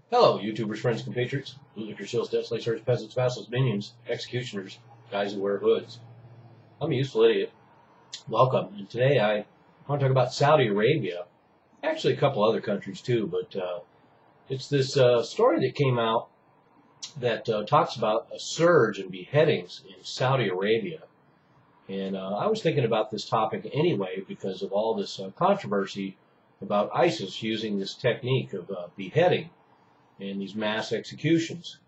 Hello, YouTubers, friends, compatriots, bootlickers, shills, debt slaves, serfs, peasants, vassals, minions, executioners, guys who wear hoods. I'm a useful idiot. Welcome. And today I want to talk about Saudi Arabia. Actually, a couple other countries too, but it's this story that came out that talks about a surge in beheadings in Saudi Arabia. And I was thinking about this topic anyway because of all this controversy about ISIS using this technique of beheading and these mass executions.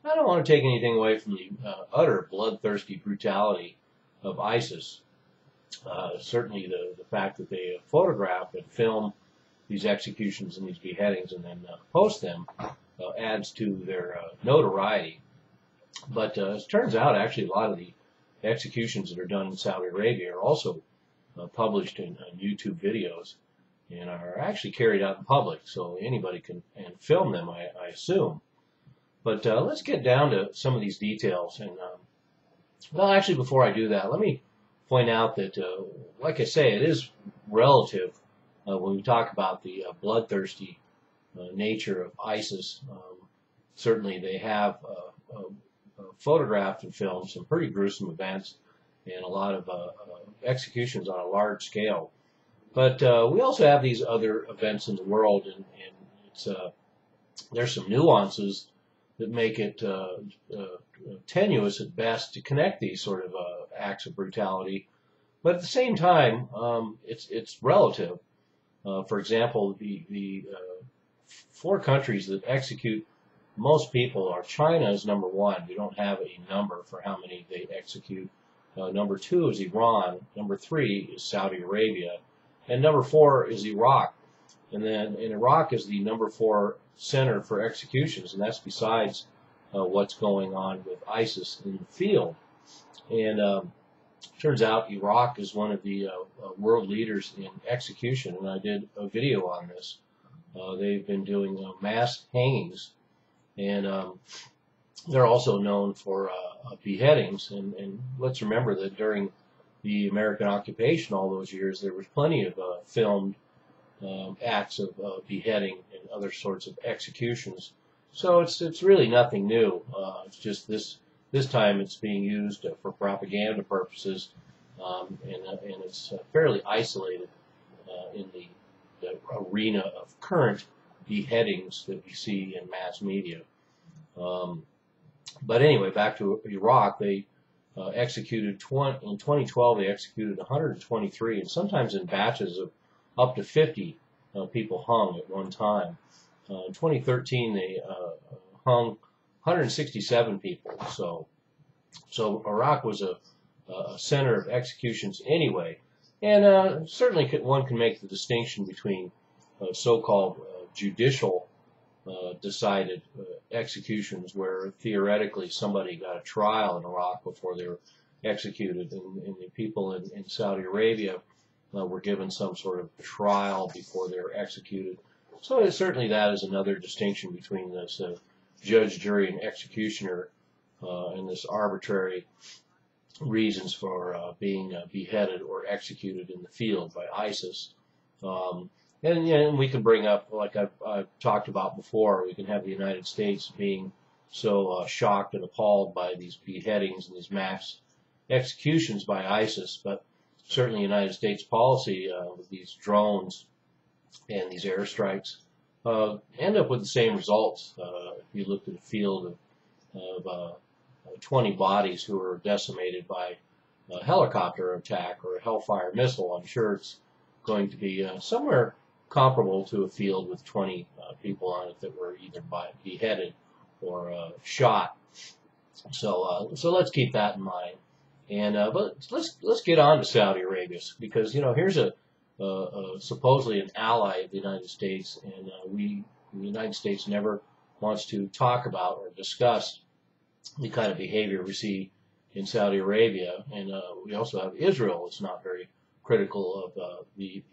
I don't want to take anything away from the utter bloodthirsty brutality of ISIS. Certainly the fact that they photograph and film these executions and these beheadings and then post them adds to their notoriety. But as it turns out, actually, a lot of the executions that are done in Saudi Arabia are also published in YouTube videos and are actually carried out in public, so anybody can film them, I assume. But let's get down to some of these details. And well, actually, before I do that, let me point out that, like I say, it is relative when we talk about the bloodthirsty nature of ISIS. Certainly, they have photographed and filmed some pretty gruesome events and a lot of executions on a large scale. But we also have these other events in the world, and it's, there's some nuances that make it tenuous at best to connect these sort of acts of brutality. But at the same time, it's relative. For example, the four countries that execute most people are China is number one. We don't have a number for how many they execute. Number two is Iran. Number three is Saudi Arabia. And number four is Iraq. And then in Iraq is the number four center for executions, and that's besides what's going on with ISIS in the field. And turns out Iraq is one of the world leaders in execution, and I did a video on this. They've been doing mass hangings, and they're also known for beheadings. And let's remember that during the American occupation all those years, there was plenty of filmed acts of beheading and other sorts of executions. So it's really nothing new. It's just this time it's being used for propaganda purposes, and it's fairly isolated in the arena of current beheadings that we see in mass media. But anyway, back to Iraq, they executed in 2012. They executed 123, and sometimes in batches of up to 50 people hung at one time. In 2013, they hung 167 people. So Iraq was a center of executions anyway, and certainly one can make the distinction between so-called judicial decided executions, where theoretically somebody got a trial in Iraq before they were executed, and the people in Saudi Arabia were given some sort of trial before they were executed. So certainly that is another distinction between this judge, jury, and executioner and this arbitrary reasons for being beheaded or executed in the field by ISIS. And we can bring up, like I've talked about before, we can have the United States being so shocked and appalled by these beheadings and these mass executions by ISIS, but certainly United States policy with these drones and these airstrikes end up with the same results. If you looked at a field of 20 bodies who were decimated by a helicopter attack or a Hellfire missile, I'm sure it's going to be somewhere comparable to a field with 20 people on it that were either beheaded or shot. So let's keep that in mind. And but let's get on to Saudi Arabia, because here's a supposedly an ally of the United States, and the United States never wants to talk about or discuss the kind of behavior we see in Saudi Arabia. And we also have Israel. It's not very critical of the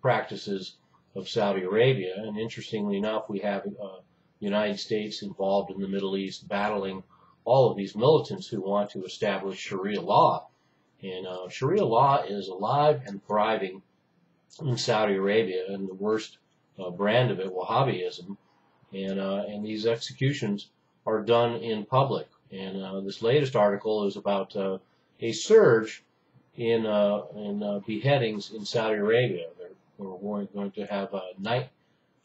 practices of Saudi Arabia. And interestingly enough, we have the United States involved in the Middle East, battling all of these militants who want to establish Sharia law. And Sharia law is alive and thriving in Saudi Arabia, and the worst brand of it, Wahhabism, and these executions are done in public. And this latest article is about a surge in beheadings in Saudi Arabia. We're going to have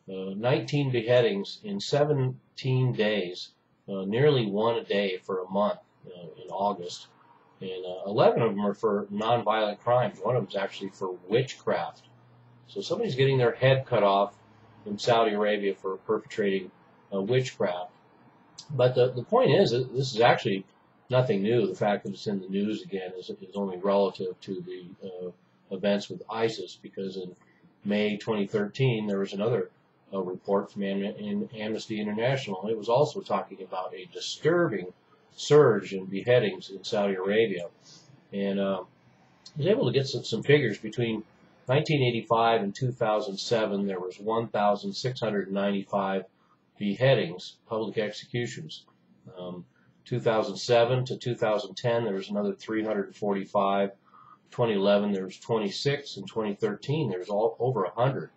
19 beheadings in 17 days, nearly one a day for a month in August. And 11 of them are for nonviolent crimes. One of them is actually for witchcraft. So somebody's getting their head cut off in Saudi Arabia for perpetrating witchcraft. But the point is that this is actually nothing new. The fact that it's in the news again is only relative to the events with ISIS, because in May 2013 there was another report from Amnesty International. It was also talking about a disturbing surge in beheadings in Saudi Arabia. And I was able to get some figures. Between 1985 and 2007, there was 1,695 beheadings, public executions. 2007 to 2010, there was another 345. 2011, there was 26. In 2013, there was over 100.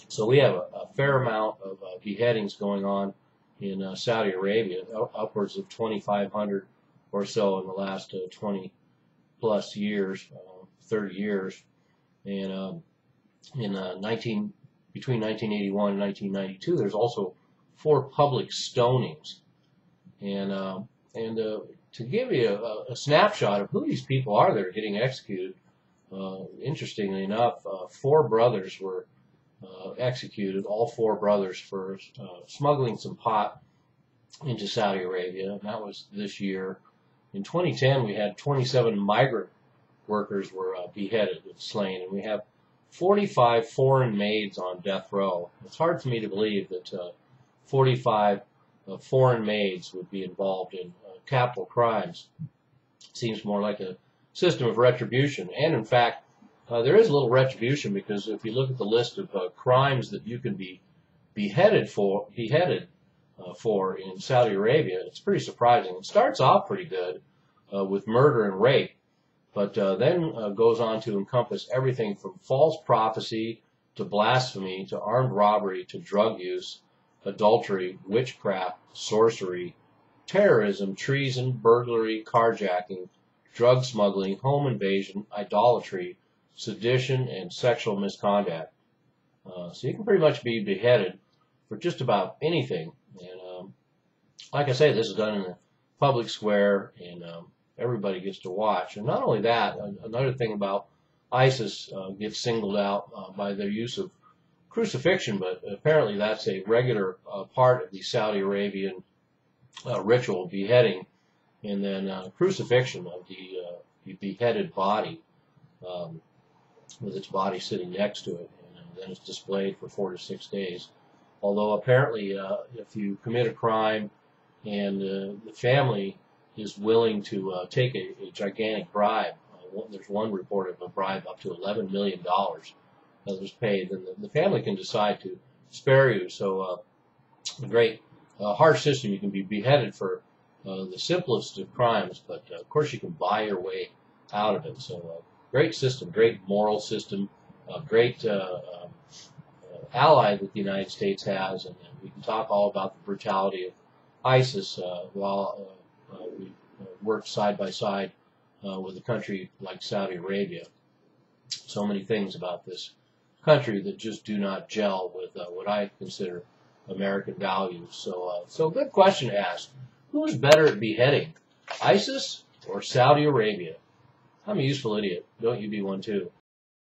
So we have a fair amount of beheadings going on in Saudi Arabia, upwards of 2,500 or so in the last 20 plus years, 30 years. And between 1981 and 1992, there's also 4 public stonings. And to give you a snapshot of who these people are that are getting executed, interestingly enough, 4 brothers were executed, all 4 brothers, for smuggling some pot into Saudi Arabia, and that was this year. In 2010, we had 27 migrant workers were beheaded and slain, and we have 45 foreign maids on death row. It's hard for me to believe that 45 foreign maids would be involved in capital crimes. It seems more like a system of retribution, and in fact, there is a little retribution, because if you look at the list of crimes that you can be beheaded for in Saudi Arabia, it's pretty surprising. It starts off pretty good with murder and rape, but then goes on to encompass everything from false prophecy to blasphemy to armed robbery to drug use, adultery, witchcraft, sorcery, terrorism, treason, burglary, carjacking, drug smuggling, home invasion, idolatry, sedition, and sexual misconduct. So you can pretty much be beheaded for just about anything. And like I say, this is done in a public square, and everybody gets to watch. And not only that, another thing about ISIS gets singled out by their use of crucifixion, but apparently that's a regular part of the Saudi Arabian ritual, beheading, and then crucifixion of the beheaded body, with its body sitting next to it, and then it's displayed for 4 to 6 days. Although apparently, if you commit a crime and the family is willing to take a gigantic bribe, there's one report of a bribe up to $11 million that was paid, then the family can decide to spare you. So a great harsh system. You can be beheaded for the simplest of crimes, but of course you can buy your way out of it. So great system, great moral system, great ally that the United States has, and we can talk all about the brutality of ISIS while we work side by side with a country like Saudi Arabia. So many things about this country that just do not gel with what I consider American values. So good question to ask. Who's better at beheading, ISIS or Saudi Arabia? I'm a useful idiot. Don't you be one too.